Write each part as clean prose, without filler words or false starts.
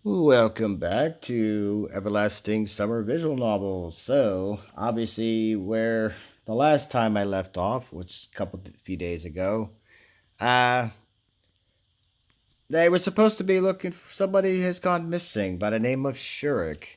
Welcome back to Everlasting Summer Visual Novels. So, obviously, where the last time I left off, which is few days ago, uh, they were supposed to be looking for somebody has gone missing by the name of Shurik.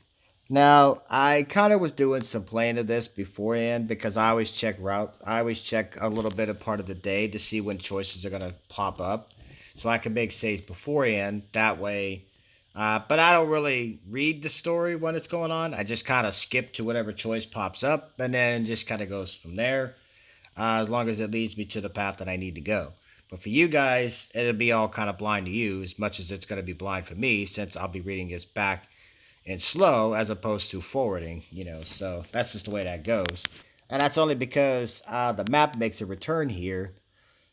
Now, I kind of was doing some playing of this beforehand because I always check routes. I always check a little bit of part of the day to see when choices are going to pop up. So I can make saves beforehand. That way, but I don't really read the story when it's going on. I just kind of skip to whatever choice pops up and then just kind of goes from there, as long as it leads me to the path that I need to go. But for you guys, it'll be all kind of blind to you as much as it's going to be blind for me since I'll be reading this back in slow as opposed to forwarding. So that's just the way that goes. And that's only because the map makes a return here.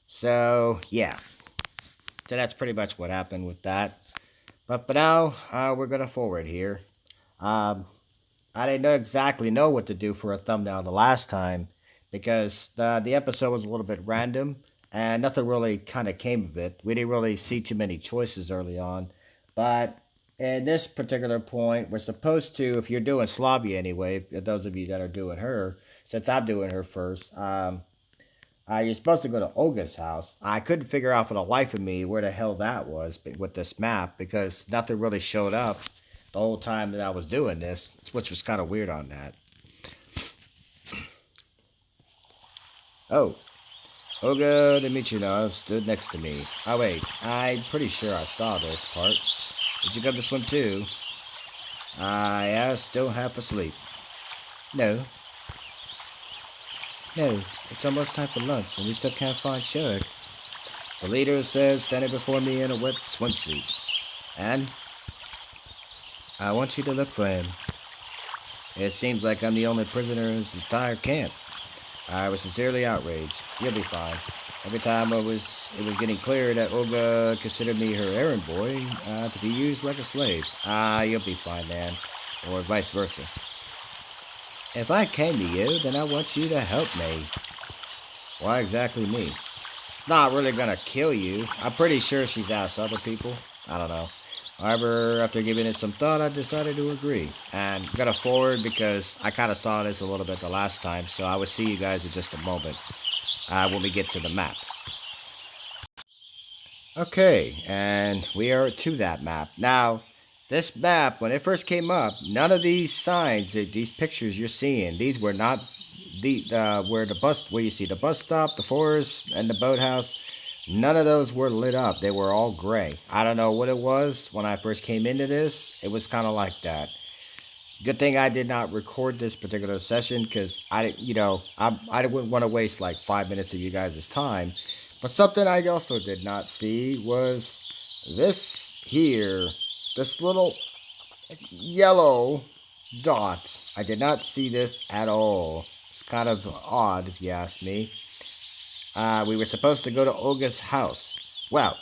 So, yeah. So that's pretty much what happened with that. But now we're gonna forward here. Um, I didn't exactly know what to do for a thumbnail the last time because the episode was a little bit random and nothing really kind of came of it. We didn't really see too many choices early on, but in this particular point, we're supposed to, if you're doing Slavya anyway, those of you that are doing her, since I'm doing her first, you're supposed to go to Olga's house. I couldn't figure out for the life of me where the hell that was with this map because nothing really showed up the whole time that I was doing this, which was kind of weird on that. Oh, Olga Dimitrina stood next to me. Oh wait, I'm pretty sure I saw this part. Did you get this one too? I asked, still half asleep. No, no, it's almost time for lunch and we still can't find Shurik. The leader says, standing before me in a wet swimsuit. And I want you to look for him. It seems like I'm the only prisoner in this entire camp. I was sincerely outraged. You'll be fine. Every time it was getting clear that Olga considered me her errand boy to be used like a slave. You'll be fine, man. Or vice versa. If I came to you, then I want you to help me. Why exactly me? It's not really gonna kill you. I'm pretty sure she's asked other people. I don't know. However, after giving it some thought, I decided to agree. And I'm gonna forward because I kind of saw this a little bit the last time, so I will see you guys in just a moment when we get to the map. Okay, and we are to that map. Now, this map, when it first came up, none of these signs, these pictures you're seeing, these were not where you see the bus stop, the forest, and the boathouse. None of those were lit up. They were all gray. I don't know what it was when I first came into this. It was kind of like that. It's a good thing I did not record this particular session because I wouldn't want to waste like 5 minutes of you guys' time. But something I also did not see was this here, this little yellow dot. I did not see this at all. It's kind of odd if you ask me. We were supposed to go to Olga's house. Well,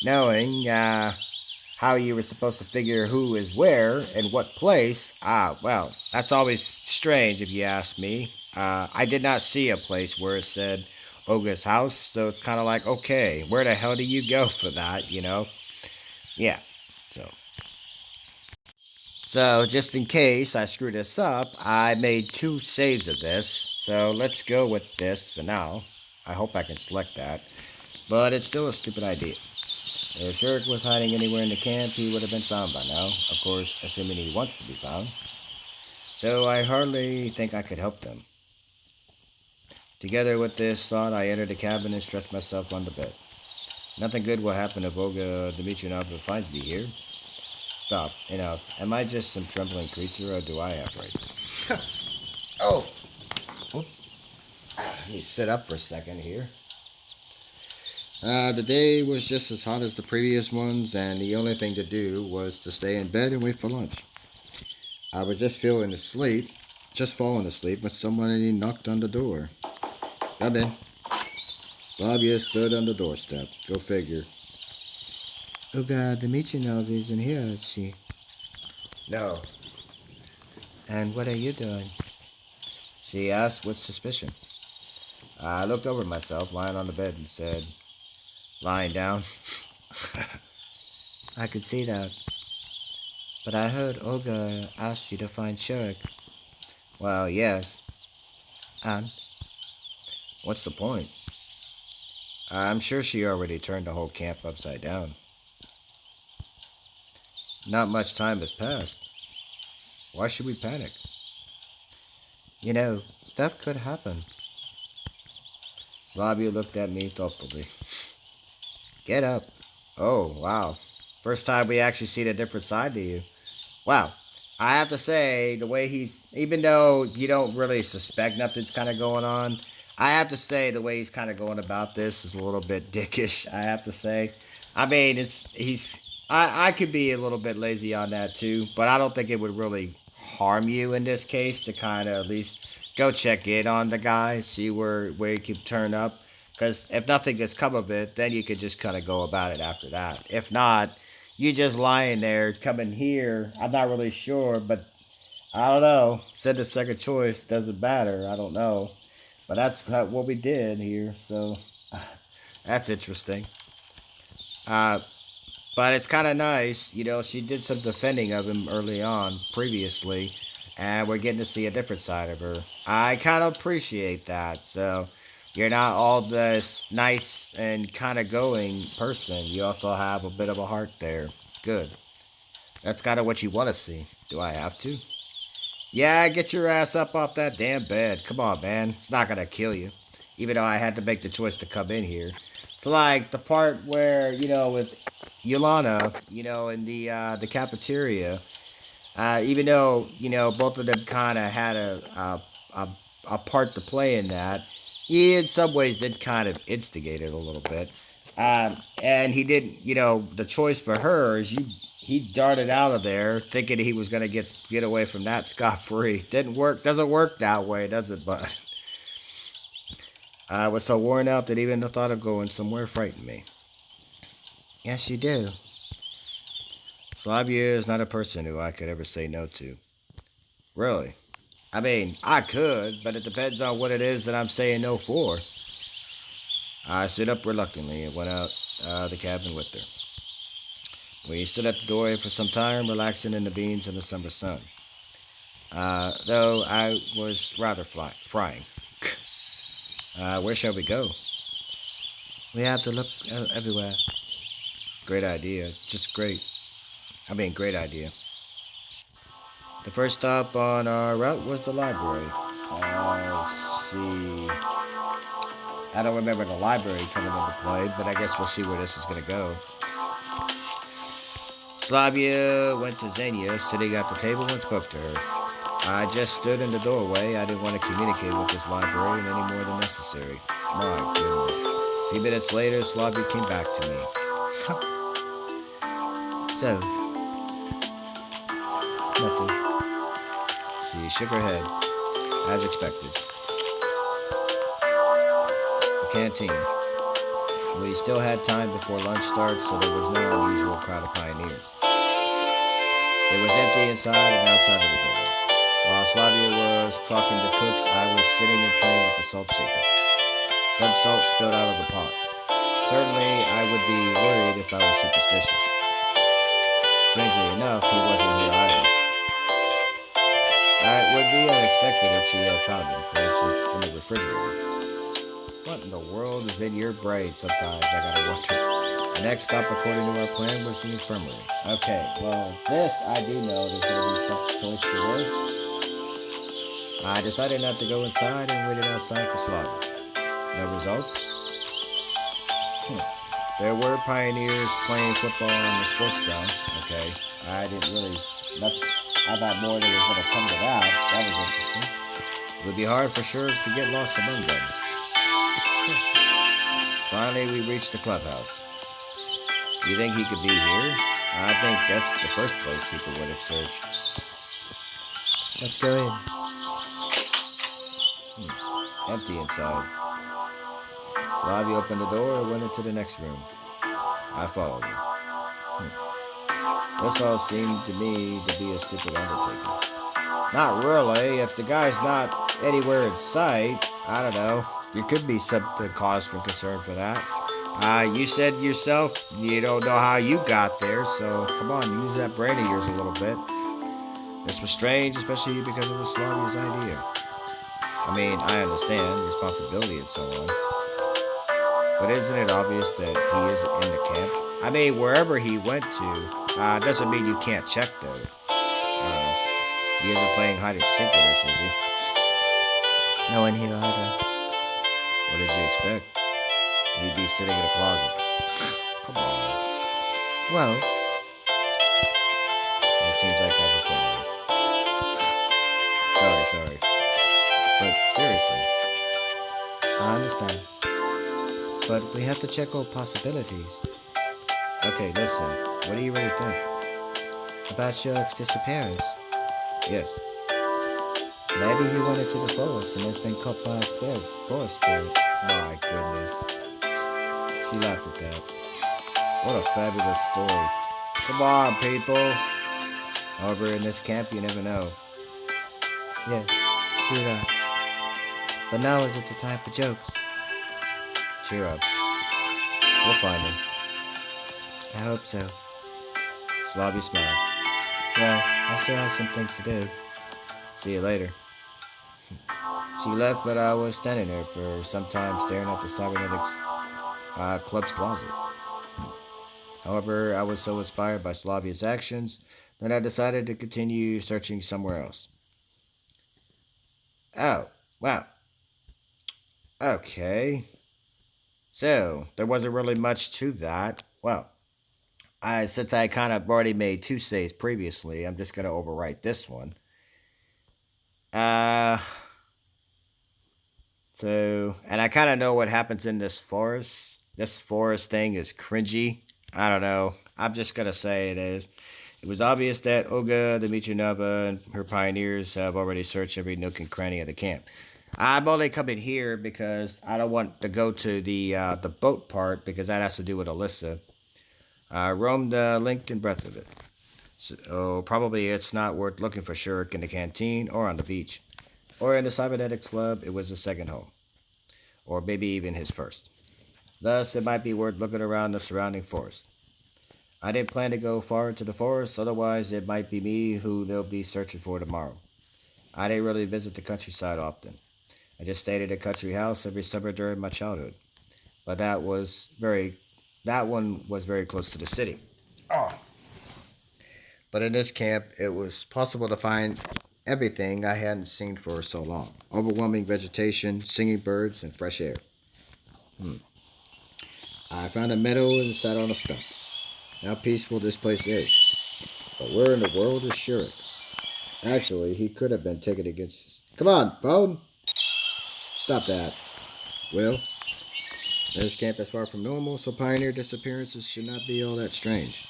knowing how you were supposed to figure who is where and what place, well, that's always strange if you ask me. I did not see a place where it said Olga's house, so it's kind of like, okay, where the hell do you go for that? Yeah, so. So, just in case I screw this up, I made 2 saves of this, so let's go with this for now. I hope I can select that. But it's still a stupid idea. If Shurik was hiding anywhere in the camp, he would have been found by now. Of course, assuming he wants to be found. So I hardly think I could help them. Together with this thought, I entered the cabin and stretched myself on the bed. Nothing good will happen if Olga Dimitrievna finds me here. Stop. Enough. Am I just some trembling creature, or do I have rights? Oh! Let me sit up for a second here. The day was just as hot as the previous ones, and the only thing to do was to stay in bed and wait for lunch. I was just falling asleep, when somebody knocked on the door. Come in. Slavya stood on the doorstep. Go figure. Olga Dimitrievna isn't here, is she? No. And what are you doing? She asked with suspicion. I looked over myself, lying on the bed, and said, lying down. I could see that. But I heard Olga asked you to find Shurik. Well, yes. And what's the point? I'm sure she already turned the whole camp upside down. Not much time has passed. Why should we panic? Stuff could happen. Slavia looked at me thoughtfully. Get up. Oh, wow. First time we actually see a different side to you. Wow. I have to say, the way even though you don't really suspect nothing's kind of going on, I have to say the way he's kind of going about this is a little bit dickish, I have to say. I mean, I could be a little bit lazy on that too, but I don't think it would really harm you in this case to kind of at least go check in on the guy, see where he could turn up. Because if nothing has come of it, then you could just kind of go about it after that. If not, you just lying there, coming here. I'm not really sure, but I don't know. Said the second choice doesn't matter. I don't know, but that's what we did here. So that's interesting. Uh, but it's kind of nice, She did some defending of him early on, previously, and we're getting to see a different side of her. I kind of appreciate that. So you're not all this nice and kind of going person. You also have a bit of a heart there. Good. That's kind of what you want to see. Do I have to? Yeah, get your ass up off that damn bed. Come on, man. It's not going to kill you. Even though I had to make the choice to come in here. It's like the part where, with Yolana, in the cafeteria, even though, both of them kind of had a, a part to play in that, he in some ways did kind of instigate it a little bit. And he didn't, the choice for her is he darted out of there thinking he was going to get away from that scot-free. Didn't work. Doesn't work that way, does it, bud? I was so worn out that even the thought of going somewhere frightened me. Yes, you do. Slavia is not a person who I could ever say no to. Really? I mean, I could, but it depends on what it is that I'm saying no for. I stood up reluctantly and went out the cabin with her. We stood at the doorway for some time, relaxing in the beams of the summer sun. Though I was rather frying. Where shall we go? We have to look everywhere. Great idea. Just great. Great idea. The first stop on our route was the library. Let's see. I don't remember the library coming into play, but I guess we'll see where this is going to go. Slavia went to Xenia, sitting at the table, and spoke to her. I just stood in the doorway. I didn't want to communicate with this librarian any more than necessary. My goodness. A few minutes later, Slavia came back to me. So, nothing. She shook her head, as expected. The canteen. We still had time before lunch starts, so there was no unusual crowd of pioneers. It was empty inside and outside of the building. While Slavia was talking to cooks, I was sitting and playing with the salt shaker. Some salt spilled out of the pot. Certainly, I would be worried if I was superstitious. Strangely enough, he wasn't here either. It would be unexpected if she had found him, for instance, in the refrigerator. What in the world is in your brain sometimes, I gotta wonder. The next stop, according to our plan, was the infirmary. Okay, well, this, I do know there's gonna be some choice to this. I decided not to go inside and waited outside for Slavia. No results? There were pioneers playing football on the sports ground. Okay, I didn't really... I thought more that was going to come to that. That was interesting. It would be hard for sure to get lost among them. Finally, we reached the clubhouse. You think he could be here? I think that's the first place people would have searched. Let's go in. Empty inside. Slavia opened the door and went into the next room. I followed her. This all seemed to me to be a stupid undertaking. Not really. If the guy's not anywhere in sight, I don't know. There could be some cause for concern for that. You said yourself you don't know how you got there, so come on, use that brain of yours a little bit. This was strange, especially because it was Slavya's idea. I mean, I understand responsibility and so on, but isn't it obvious that he is in the camp? I mean, wherever he went to, doesn't mean you can't check though. He isn't playing hide and seek with us, is he? No one here either. What did you expect? He'd be sitting in a closet. Come on. Well, it seems like everything. Sorry. But seriously, I understand. But we have to check all possibilities. Okay, listen. What do you really think? About Shurik's disappearance? Yes. Maybe he went into the forest and has been caught by a forest spirit. My goodness. She laughed at that. What a fabulous story. Come on, people. However, in this camp, you never know. Yes, true that. But now isn't the time for jokes. Cheer up. We'll find him. I hope so. Slavya smiled. Well, I still have some things to do. See you later. She left, but I was standing there for some time staring at the cybernetics club's closet. However, I was so inspired by Slavya's actions that I decided to continue searching somewhere else. Oh, wow. Okay. So, there wasn't really much to that. Well, since I kind of already made two saves previously, I'm just going to overwrite this one. Uh, and I kind of know what happens in this forest. This forest thing is cringy. I don't know. I'm just going to say it is. It was obvious that Olga Dmitrievna and her pioneers have already searched every nook and cranny of the camp. I'm only coming here because I don't want to go to the boat part because that has to do with Alisa. I roamed the length and breadth of it. So probably it's not worth looking for Shurik in the canteen or on the beach. Or in the cybernetics club, it was his second home. Or maybe even his first. Thus, it might be worth looking around the surrounding forest. I didn't plan to go far into the forest, otherwise it might be me who they'll be searching for tomorrow. I didn't really visit the countryside often. I just stayed at a country house every summer during my childhood. But that one was very close to the city. Oh. But in this camp, it was possible to find everything I hadn't seen for so long. Overwhelming vegetation, singing birds, and fresh air. I found a meadow and sat on a stump. How peaceful this place is. But where in the world is Shurik? Actually, he could have been taken against us. Come on, phone! Stop that. Well, this camp is far from normal, so pioneer disappearances should not be all that strange.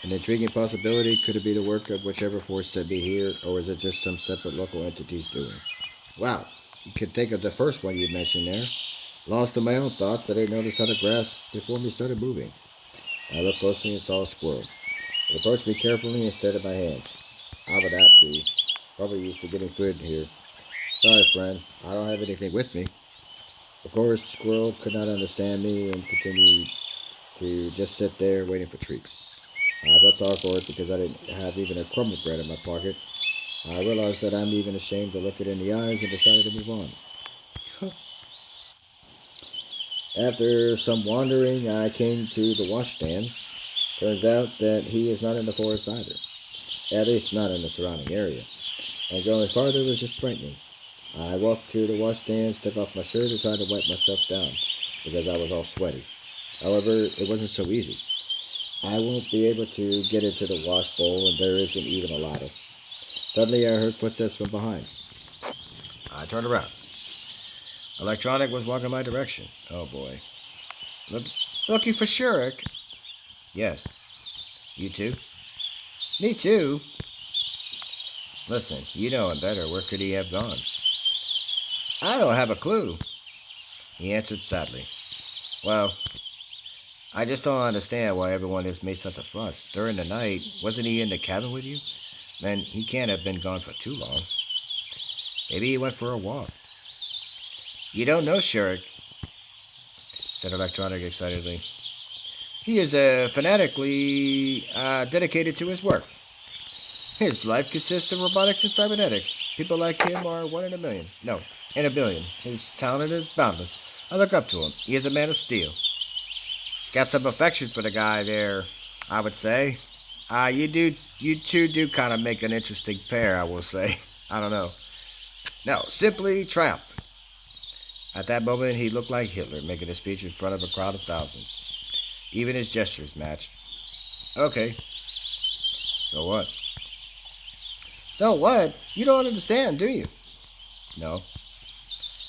An intriguing possibility, could it be the work of whichever force sent me here, or is it just some separate local entity's doing? Wow, you could think of the first one you mentioned there. Lost in my own thoughts, I didn't notice how the grass before me started moving. I looked closely and saw a squirrel. It approached me carefully instead of my hands. How would that be? Probably used to getting food here. Sorry, friend, I don't have anything with me. Of course, the squirrel could not understand me and continued to just sit there waiting for treats. I felt sorry for it because I didn't have even a crumb of bread in my pocket. I realized that I'm even ashamed to look it in the eyes and decided to move on. After some wandering, I came to the washstands. Turns out that he is not in the forest either. At least not in the surrounding area. And going farther was just frightening. I walked to the washstands, took off my shirt, and tried to wipe myself down because I was all sweaty. However, it wasn't so easy. I won't be able to get into the wash bowl, and there isn't even a ladder. Suddenly, I heard footsteps from behind. I turned around. Electronic was walking my direction. Oh boy. Looking for Shurik? Yes. You too? Me too. Listen, you know him better. Where could he have gone? I don't have a clue. He answered sadly. Well, I just don't understand why everyone has made such a fuss. During the night, wasn't he in the cabin with you? Then he can't have been gone for too long. Maybe he went for a walk. You don't know Shurik. said Electronic excitedly. He is fanatically dedicated to his work. His life consists of robotics and cybernetics. People like him are one in a million. No, in a billion. His talent is boundless. I look up to him. He is a man of steel. He's got some affection for the guy there, I would say. You two do kind of make an interesting pair, I will say. I don't know. No, simply triumphant. At that moment, he looked like Hitler, making a speech in front of a crowd of thousands. Even his gestures matched. Okay, so what? So what? You don't understand, do you? No.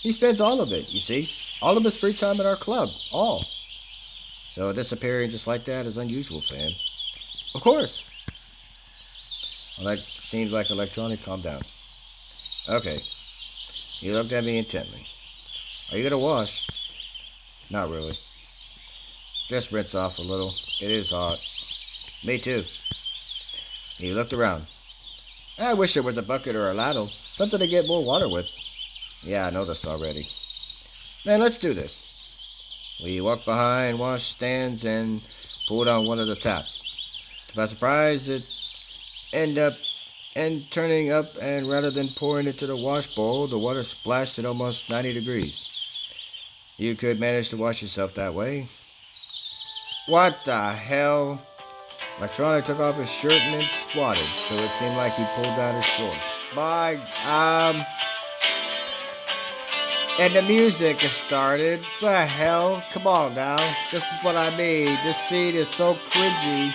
He spends all of it, you see. All of his free time at our club. All. So disappearing just like that is unusual for him. Of course. Well, that seems like Electronic. Calm down. Okay. He looked at me intently. Are you gonna wash? Not really. Just rinse off a little. It is hot. Me too. He looked around. I wish there was a bucket or a ladle. Something to get more water with. Yeah, I noticed already. Then let's do this. We walked behind wash stands and pulled on one of the taps. To my surprise, end up and turning up, and rather than pouring into the wash bowl, the water splashed at almost 90 degrees. You could manage to wash yourself that way. What the hell? Electronic took off his shirt and then squatted, so it seemed like he pulled down his shorts. And the music has started. The hell? Come on now. This is what I mean. This scene is so cringy.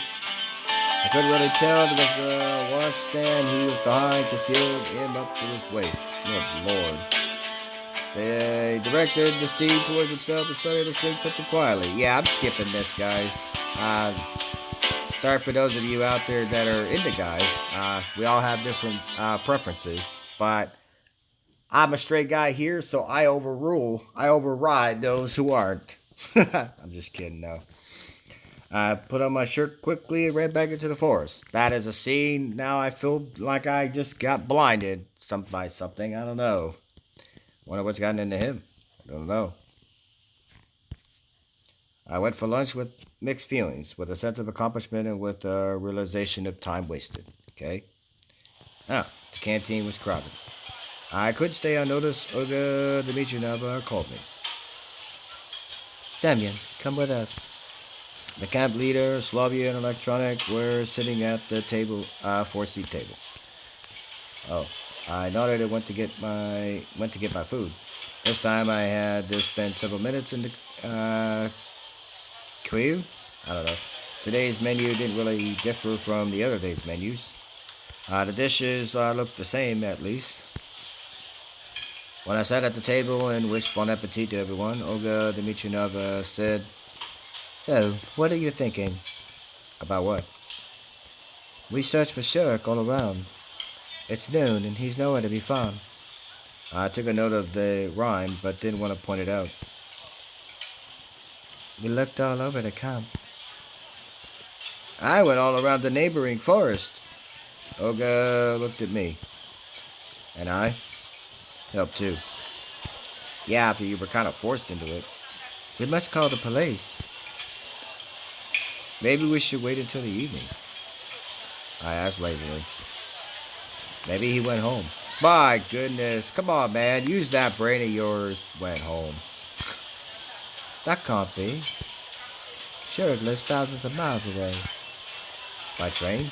I couldn't really tell because the washstand he was behind concealed him up to his waist. Good lord. They directed the steam towards himself and started to sing something quietly. Yeah, I'm skipping this, guys. Sorry for those of you out there that are into guys. We all have different preferences, but I'm a straight guy here, so I override those who aren't. I'm just kidding, though. I put on my shirt quickly and ran back into the forest. That is a scene. Now I feel like I just got blinded by something. I don't know. Wonder what's gotten into him. I don't know. I went for lunch with mixed feelings, with a sense of accomplishment and with a realization of time wasted. Okay? Now, the canteen was crowded. I couldn't stay unnoticed. Olga Dmitrievna called me. Semyon, come with us. The camp leader, Slavya, and Electronic were sitting at the table, four-seat table. Oh, I nodded and went to get my food. This time I had to spend several minutes in the queue. I don't know. Today's menu didn't really differ from the other day's menus. The dishes looked the same, at least. When I sat at the table and wished bon appetit to everyone, Olga Dmitrievna said, "So, what are you thinking?" "About what?" "We searched for Shurik all around. It's noon and he's nowhere to be found." I took a note of the rhyme, but didn't want to point it out. "We looked all over the camp." "I went all around the neighboring forest." Olga looked at me. "And I?" "Helped too." "Yeah, but you were kind of forced into it." "We must call the police." "Maybe we should wait until the evening," I asked lazily. "Maybe he went home." My goodness, come on, man. Use that brain of yours. Went home. "That can't be. Shurik lives thousands of miles away." "By train?"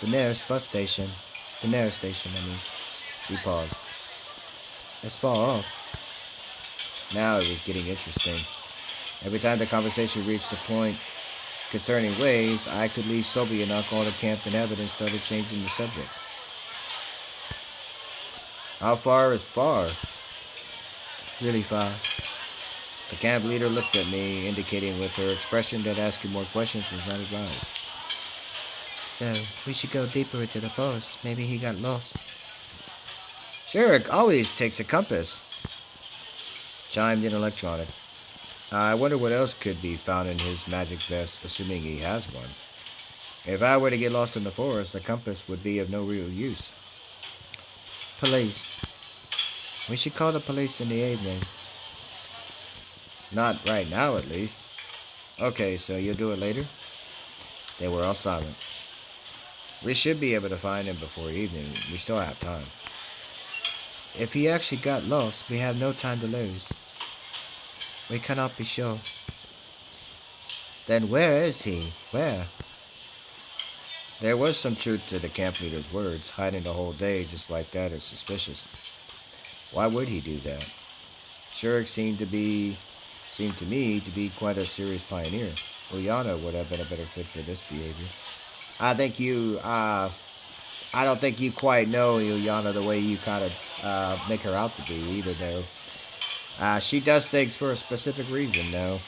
The nearest station, I mean. She paused. "It's far off." Now it was getting interesting. Every time the conversation reached a point concerning ways I could leave Soviet and not call the camp inhabitants started changing the subject. "How far is far?" "Really far." The camp leader looked at me, indicating with her expression that asking more questions was not advised. "So, we should go deeper into the forest. Maybe he got lost." "Shurik always takes a compass," chimed in Electronic. "I wonder what else could be found in his magic vest, assuming he has one. If I were to get lost in the forest, a compass would be of no real use." "Police. We should call the police in the evening." Not right now, at least. Okay, so you'll do it later? They were all silent. We should be able to find him before evening. We still have time. If he actually got lost, we have no time to lose. We cannot be sure. Then where is he? Where? There was some truth to the camp leader's words. Hiding the whole day just like that is suspicious. Why would he do that? Shurik seemed to me to be quite a serious pioneer. Ulyana would have been a better fit for this behavior. I think I don't think you quite know Ulyana the way you kind of make her out to be either, though. She does things for a specific reason, though.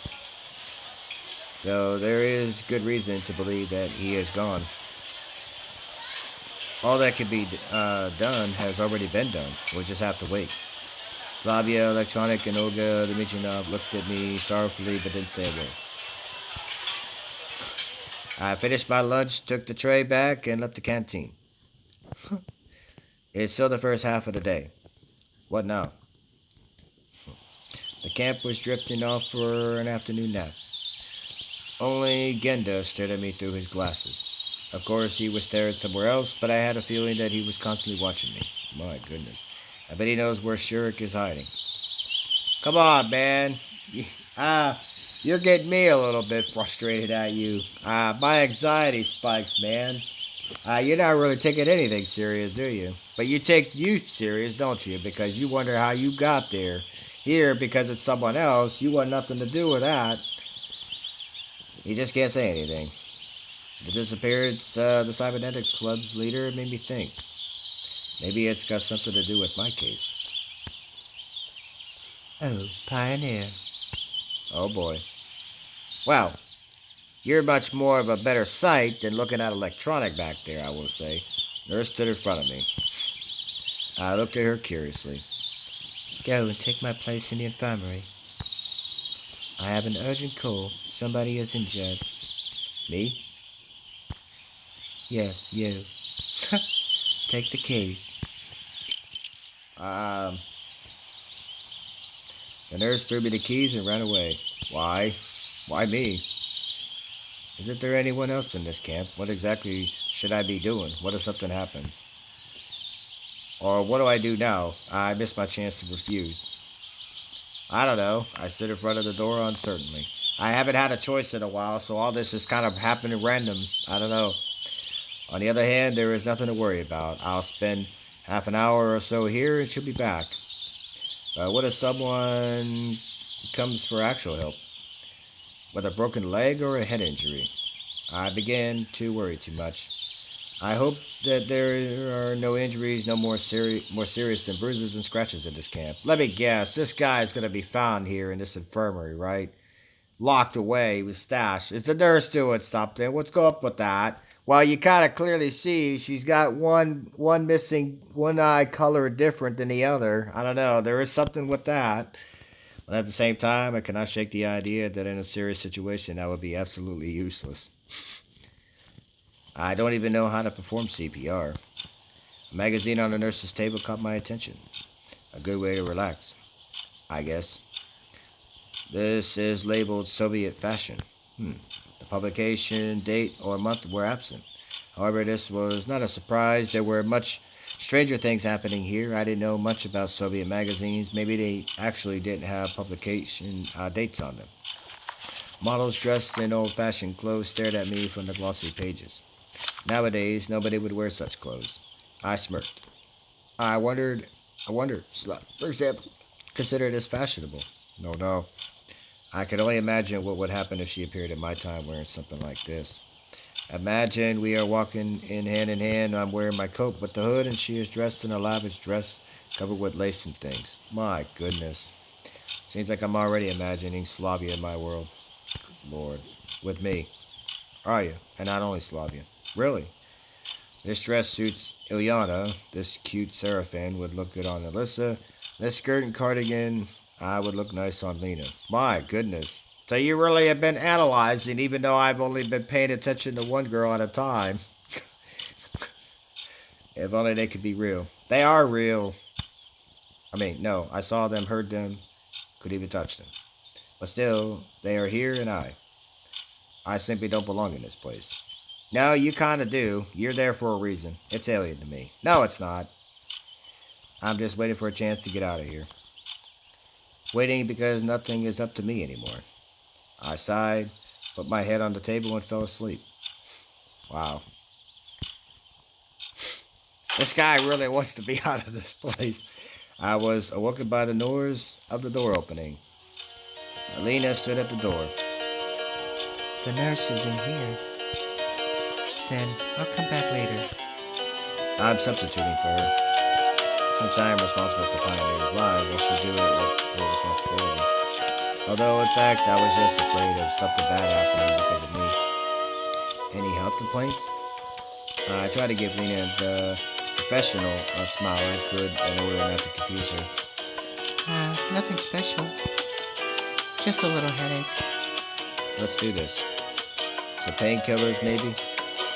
So there is good reason to believe that he is gone. All that could be done has already been done. We'll just have to wait. Slavya, Electronic, and Olga Dmitrionov looked at me sorrowfully but didn't say a word. I finished my lunch, took the tray back, and left the canteen. It's still the first half of the day. What now? The camp was drifting off for an afternoon nap. Only Genda stared at me through his glasses. Of course, he was staring somewhere else, but I had a feeling that he was constantly watching me. My goodness. I bet he knows where Shurik is hiding. Come on, man. You're getting me a little bit frustrated at you. My anxiety spikes, man. You're not really taking anything serious, do you? But you take you serious, don't you? Because you wonder how you got there. Here, because it's someone else, you want nothing to do with that. You just can't say anything. The disappearance of the Cybernetics Club's leader made me think. Maybe it's got something to do with my case. Oh, Pioneer. Oh boy. Wow. You're much more of a better sight than looking at electronic back there, I will say. Nurse stood in front of me. I looked at her curiously. Go and take my place in the infirmary. I have an urgent call. Somebody is injured. Me? Yes, you. Take the keys. The nurse threw me the keys and ran away. Why? Why me? Isn't there anyone else in this camp? What exactly should I be doing? What if something happens? Or what do I do now? I missed my chance to refuse. I don't know. I stood in front of the door uncertainly. I haven't had a choice in a while, so all this is kind of happening random. I don't know. On the other hand, there is nothing to worry about. I'll spend half an hour or so here and she'll be back. What if someone comes for actual help? With a broken leg or a head injury? I began to worry too much. I hope that there are no injuries, no more serious than bruises and scratches in this camp. Let me guess, this guy is going to be found here in this infirmary, right? Locked away with stash. Is the nurse doing something? What's going up with that? Well, you kind of clearly see she's got one missing, one eye color different than the other. I don't know. There is something with that. But at the same time, I cannot shake the idea that in a serious situation that would be absolutely useless. I don't even know how to perform CPR. A magazine on the nurse's table caught my attention. A good way to relax, I guess. This is labeled Soviet fashion. The publication, date, or month were absent. However, this was not a surprise. There were much stranger things happening here. I didn't know much about Soviet magazines. Maybe they actually didn't have publication dates on them. Models dressed in old-fashioned clothes stared at me from the glossy pages. Nowadays, nobody would wear such clothes. I smirked. I wonder, Slut, for example, consider this fashionable. No. I could only imagine what would happen if she appeared in my time wearing something like this. Imagine we are walking in hand. I'm wearing my coat with the hood, and she is dressed in a lavish dress covered with lace and things. My goodness. Seems like I'm already imagining Slavya in my world. Lord. With me. Are you? And not only Slavya. Really? This dress suits Ilyana. This cute Seraphim would look good on Alisa. This skirt and cardigan, I would look nice on Lena. My goodness. So you really have been analyzing, even though I've only been paying attention to one girl at a time. If only they could be real. They are real. I mean, no, I saw them, heard them, could even touch them. But still, they are here and I simply don't belong in this place. No, you kinda do. You're there for a reason. It's alien to me. No, it's not. I'm just waiting for a chance to get out of here. Waiting because nothing is up to me anymore. I sighed, put my head on the table, and fell asleep. Wow. This guy really wants to be out of this place. I was awoken by the noise of the door opening. Alina stood at the door. The nurse isn't here. Then I'll come back later. I'm substituting for her. Since I am responsible for Pioneer's lives, I should do it with full responsibility. Although, in fact, I was just afraid of something bad happening because of me. Any health complaints? I tried to give Lena the professional smile I could in order not to confuse her. Nothing special. Just a little headache. Let's do this. Some painkillers, maybe?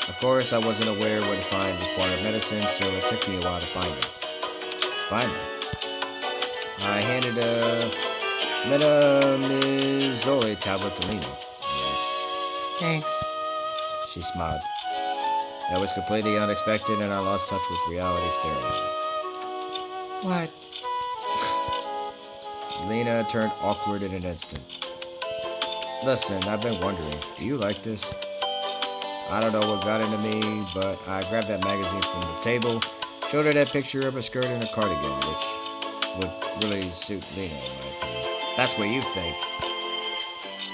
Of course, I wasn't aware where to find required medicine, so it took me a while to find them. Finally, I handed a metamizole tablet to Lena. Thanks. She smiled. That was completely unexpected, and I lost touch with reality staring at me. What? Lena turned awkward in an instant. Listen, I've been wondering, do you like this? I don't know what got into me, but I grabbed that magazine from the table, showed her that picture of a skirt and a cardigan, which would really suit Lena, in my opinion. That's what you think.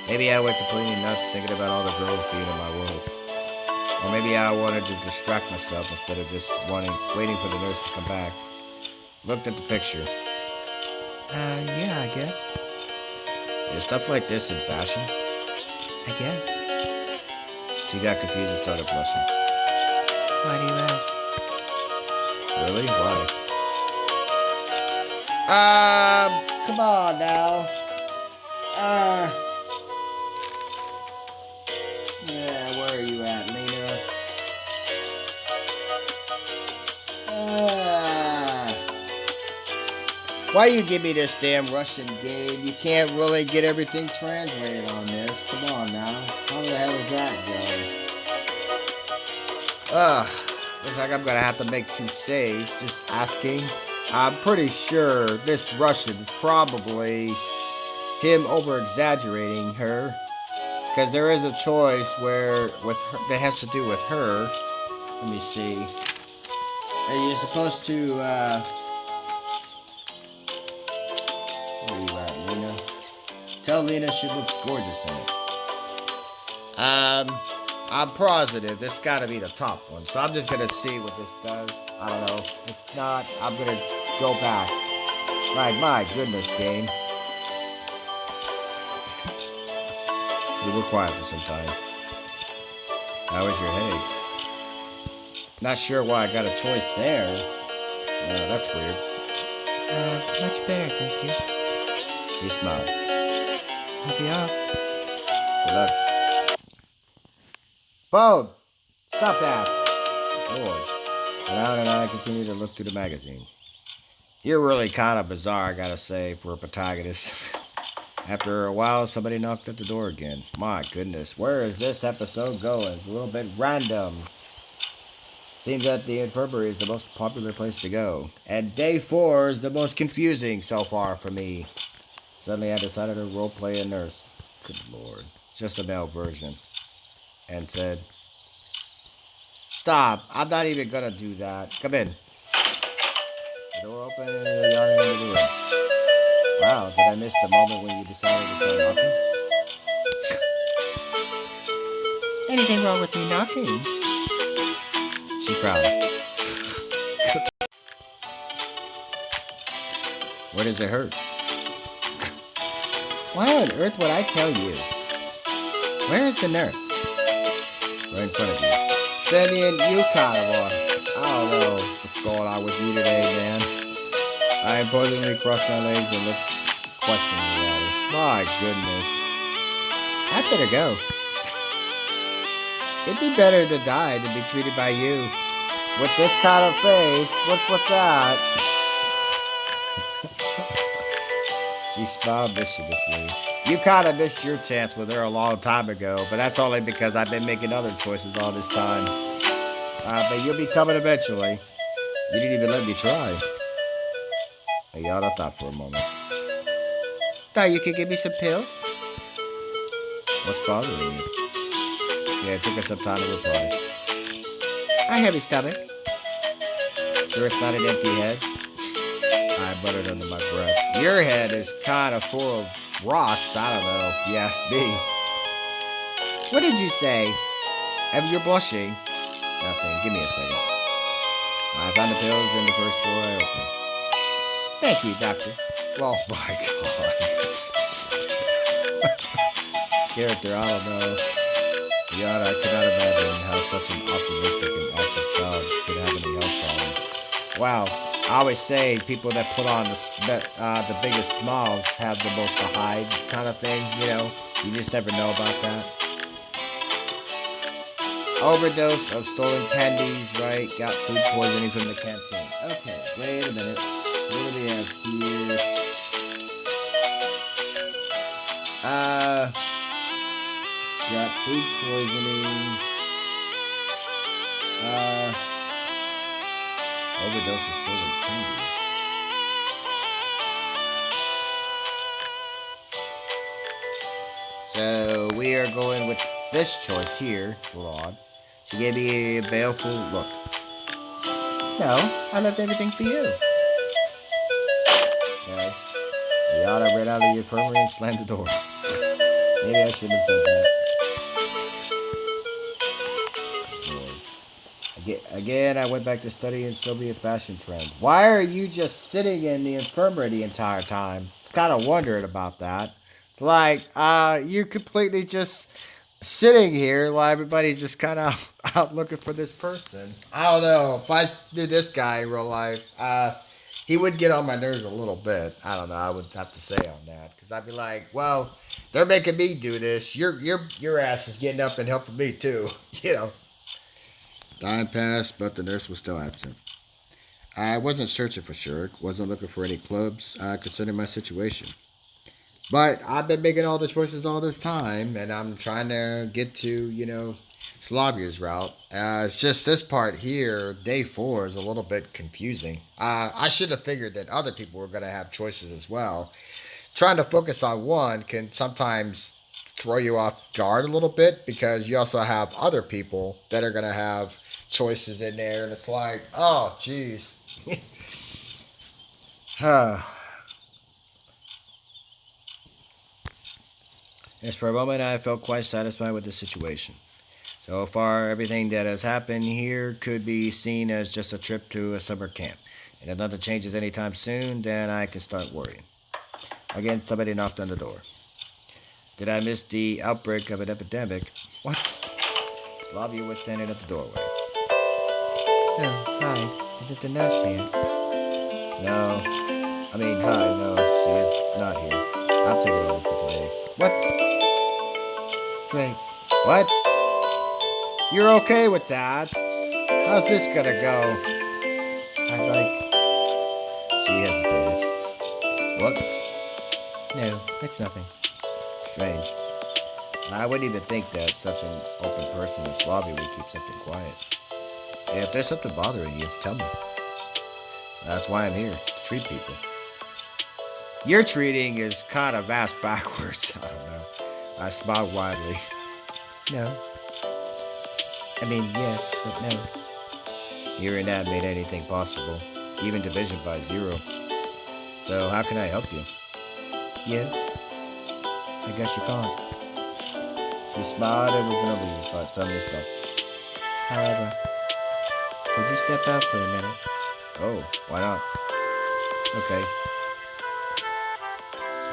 Maybe I went completely nuts thinking about all the girls being in my world. Or maybe I wanted to distract myself instead of just waiting for the nurse to come back. Looked at the picture. Yeah, I guess. Is stuff like this in fashion? I guess. She got confused and started blushing. Why do you ask? Really? Why? Come on now. Yeah, where are you at, Lena? Why you give me this damn Russian game? You can't really get everything translated on this. Come on now. How the hell does that go? Looks like I'm gonna have to make 2 saves. Just asking. I'm pretty sure this Russian is probably him over-exaggerating her. Because there is a choice where with her, that has to do with her. Let me see. And you're supposed to, where are you at, Lena? Tell Lena she looks gorgeous in it. I'm positive this gotta be the top one. So I'm just gonna see what this does. I don't know. If not, I'm gonna go back. My goodness, game. You were quiet for some time. How was your headache? Not sure why I got a choice there. That's weird. Much better, thank you. She smiled. I'll be off. Good luck. Phone! Stop that! Lord. Alan and I continued to look through the magazine. You're really kind of bizarre, I gotta say, for a protagonist. After a while, somebody knocked at the door again. My goodness, where is this episode going? It's a little bit random. Seems that the infirmary is the most popular place to go. And day 4 is the most confusing so far for me. Suddenly I decided to roleplay a nurse. Good lord. Just a male version. And said, Stop, I'm not even gonna do that. Come in. The door opened and you're yawning into the room. Wow, did I miss the moment when you decided to start knocking? Anything wrong with me knocking? She frowned. Where does it hurt? Why on earth would I tell you? Where is the nurse? Right in front of you. Semyon, you kind of are. I don't know what's going on with you today, man. I impulsively crossed my legs and looked questioningly at her. My goodness. I'd better go. It'd be better to die than be treated by you. With this kind of face, what's with that? She smiled mischievously. You kind of missed your chance with her a long time ago, but that's only because I've been making other choices all this time. But you'll be coming eventually. You didn't even let me try. Ayana thought for a moment. Thought you could give me some pills? What's bothering you? Yeah, it took us some time to reply. I have a stomach. Sure, it's not an empty head. I muttered under my breath. Your head is kind of full of rocks. I don't know. If you ask me. What did you say? And you're blushing. Nothing. Give me a second. I found the pills in the first drawer I opened. Thank you, Doctor. Oh my god. This character, I don't know. Beyond, I cannot imagine how such an optimistic and active child could have any health problems. Wow. I always say people that put on the biggest smiles have the most to hide kind of thing, you know? You just never know about that. Overdose of stolen candies, right? Got food poisoning from the canteen. Okay, wait a minute. What do we have here? Got food poisoning. Overdose of stolen candies. So we are going with this choice here. Hold on. She gave me a baleful look. No, I left everything for you. Okay. Rihanna ran out of the infirmary and slammed the door. Maybe I shouldn't have said that. Again, I went back to studying Soviet fashion trends. Why are you just sitting in the infirmary the entire time? I was kind of wondering about that. It's like, you're completely just sitting here while everybody's just kind of out looking for this person. I don't know. If I knew this guy in real life, he would get on my nerves a little bit. I don't know. I would have to say on that because I'd be like, well, they're making me do this. Your ass is getting up and helping me too. You know. Time passed, but the nurse was still absent. I wasn't searching for Shurik, wasn't looking for any clubs concerning my situation. But I've been making all the choices all this time, and I'm trying to get to, Slavya's route. It's just this part here, day 4, is a little bit confusing. I should have figured that other people were going to have choices as well. Trying to focus on one can sometimes throw you off guard a little bit because you also have other people that are going to have choices in there, and it's like, oh, jeez. As for a moment, I felt quite satisfied with the situation. So far, everything that has happened here could be seen as just a trip to a summer camp. And if nothing changes anytime soon, then I can start worrying. Again, somebody knocked on the door. Did I miss the outbreak of an epidemic? What? Slavya was standing at the doorway. Oh, hi. Is it the nurse here? No. Hi, no, she is not here. I'm taking over for today. What? Great. What? You're okay with that? How's this gonna go? I'd like... She hesitated. What? No, it's nothing. Strange. I wouldn't even think that such an open person as Slavia would keep something quiet. If there's something bothering you, tell me. That's why I'm here, to treat people. Your treating is kind of ass backwards. I don't know. I smiled widely. No. Yes, but no. Hearing that made anything possible, even division by 0. So how can I help you? You? I guess you can't. She smiled and was going to leave, but suddenly stopped. However, could you step out for a minute? Oh, why not? Okay.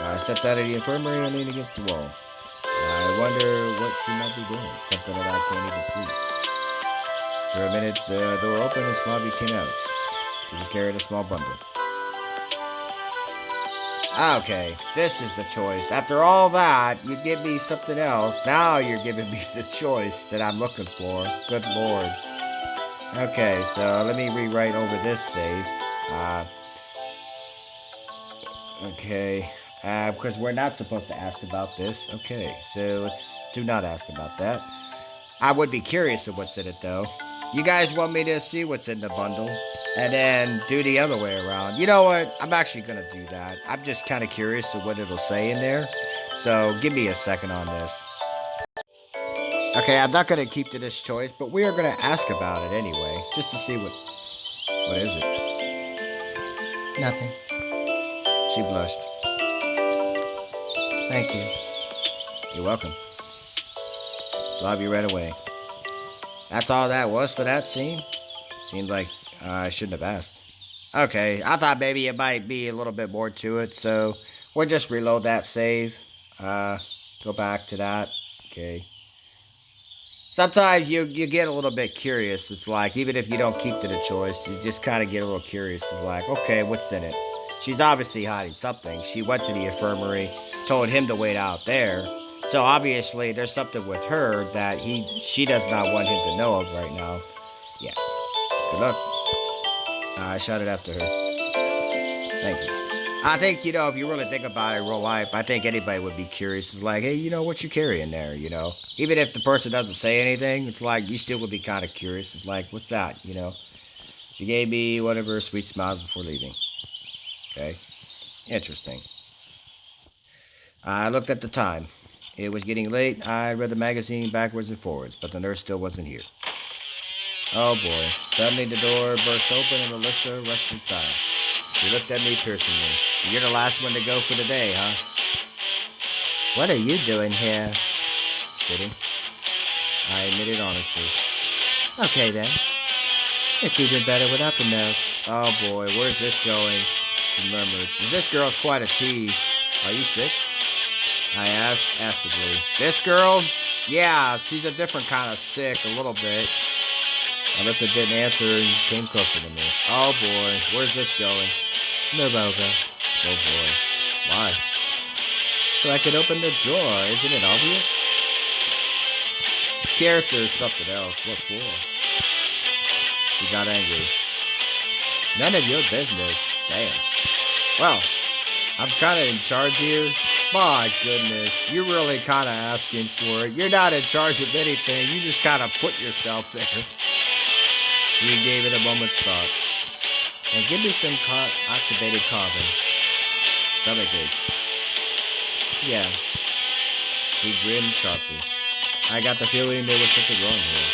I stepped out of the infirmary and leaned against the wall. I wonder what she might be doing, something that I can't even see. For a minute, the door opened and Slavia came out. She was carrying a small bundle. Okay, this is the choice. After all that, you give me something else. Now you're giving me the choice that I'm looking for. Good lord. Okay, so let me rewrite over this save. Okay. Because we're not supposed to ask about this. Okay, so let's do not ask about that. I would be curious of what's in it, though. You guys want me to see what's in the bundle? And then do the other way around. You know what? I'm actually going to do that. I'm just kind of curious of what it'll say in there. So give me a second on this. Okay, I'm not going to keep to this choice, but we are going to ask about it anyway, just to see what is it. Nothing. She blushed. Thank you. You're welcome. Slavya read away. That's all that was for that scene? Seemed like I shouldn't have asked. Okay, I thought maybe it might be a little bit more to it, so we'll just reload that save. Go back to that. Okay. Sometimes you get a little bit curious. It's like, even if you don't keep to the choice, you just kind of get a little curious. It's like, okay, what's in it? She's obviously hiding something. She went to the infirmary, told him to wait out there. So obviously there's something with her that she does not want him to know of right now. Yeah. Good luck. I shouted after her. Thank you. I think, if you really think about it in real life, I think anybody would be curious. It's like, hey, what you carrying there, Even if the person doesn't say anything, it's like, you still would be kind of curious. It's like, what's that, She gave me one of her sweet smiles before leaving. Okay. Interesting. I looked at the time. It was getting late. I read the magazine backwards and forwards, but the nurse still wasn't here. Oh boy. Suddenly the door burst open and Alisa rushed inside. She looked at me piercingly. You're the last one to go for the day, huh? What are you doing here? Sitting. I admitted honestly. Okay then. It's even better without the nurse. Oh boy, where's this going? She murmured. This girl's quite a tease. Are you sick? I asked acidly. This girl? Yeah, she's a different kind of sick, a little bit. Alisa didn't answer and came closer to me. Oh boy, where's this going? Moreover. Oh boy. Why? So I could open the drawer. Isn't it obvious? This character is something else. What for? She got angry. None of your business. Damn. Well, I'm kind of in charge here. My goodness, you're really kind of asking for it. You're not in charge of anything. You just kind of put yourself there. She gave it a moment's thought. And give me some activated carbon. Stomachache. Yeah. She grinned sharply. I got the feeling there was something wrong here.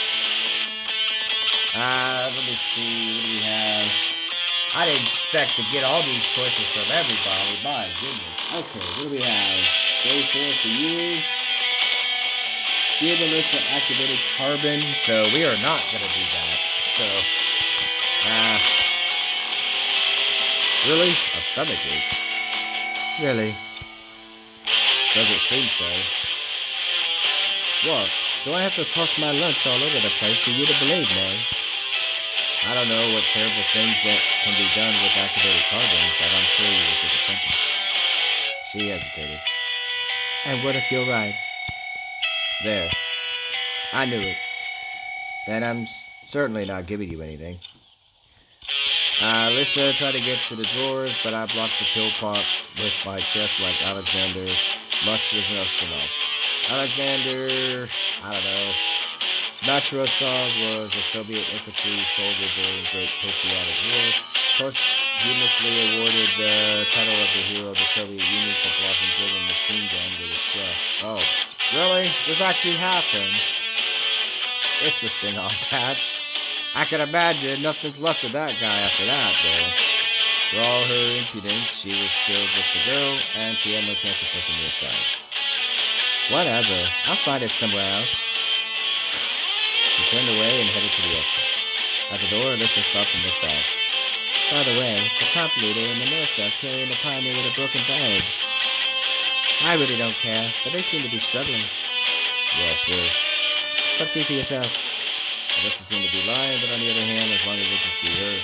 Let me see. What do we have? I didn't expect to get all these choices from everybody. My goodness. Okay, what do we have? Day 4 for you. Give Alisa activated carbon. So we are not going to do that. So, really? A stomach ache? Really? Doesn't seem so. What? Do I have to toss my lunch all over the place for you to believe me? I don't know what terrible things that can be done with activated carbon, but I'm sure you would think of something. She hesitated. And what if you're right? There. I knew it. Then I'm certainly not giving you anything. Alisa tried to get to the drawers, but I blocked the pill pots with my chest like Alexander. Much was enough. Alexander, I don't know. Matrosov was a Soviet infantry soldier during the Great Patriotic War. Posthumously awarded the title of the hero of the Soviet Union for blocking German machine gun with his chest. Oh, really? This actually happened? Interesting on that. I can imagine nothing's left of that guy after that, though. For all her impudence, she was still just a girl, and she had no chance of pushing me aside. Whatever. I'll find it somewhere else. She turned away and headed to the exit. At the door, Alisa stopped and looked back. By the way, the camp leader and the nurse are carrying the pioneer with a broken bag. I really don't care, but they seem to be struggling. Yeah, sure. Come see for yourself. Alisa seemed to be lying, but on the other hand, as long as they could see her.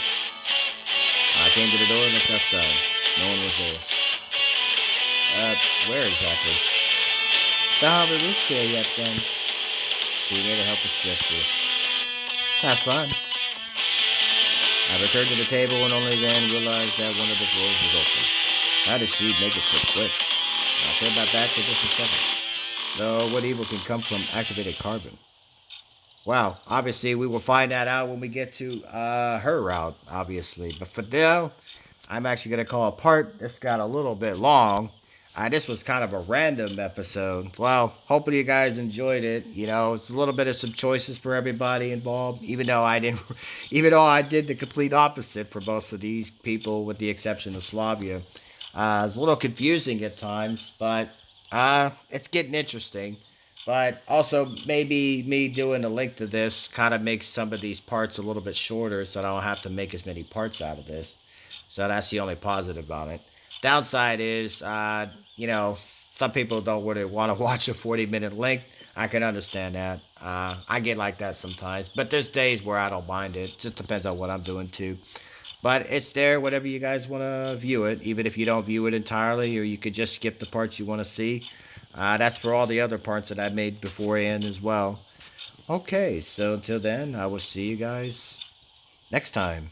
I came to the door and looked outside. No one was there. Where exactly? They haven't reached here yet, then. She made a helpless gesture. Have fun. I returned to the table and only then realized that one of the drawers was open. How did she make it so quick? I'll turn my back for just a second. Though, what evil can come from activated carbon? Well, obviously, we will find that out when we get to her route, obviously. But for now, I'm actually going to call a part. This got a little bit long. This was kind of a random episode. Well, hopefully you guys enjoyed it. You know, it's a little bit of some choices for everybody involved. Even though I didn't, even though I did the complete opposite for most of these people, with the exception of Slavya. It's a little confusing at times, but it's getting interesting. But also, maybe me doing the length of this kind of makes some of these parts a little bit shorter, so I don't have to make as many parts out of this. So that's the only positive about it. Downside is, some people don't really want to watch a 40-minute length. I can understand that. I get like that sometimes, but there's days where I don't mind it. Just depends on what I'm doing too. But it's there, whatever you guys want to view it. Even if you don't view it entirely, or you could just skip the parts you want to see. That's for all the other parts that I made beforehand as well. Okay, so until then, I will see you guys next time.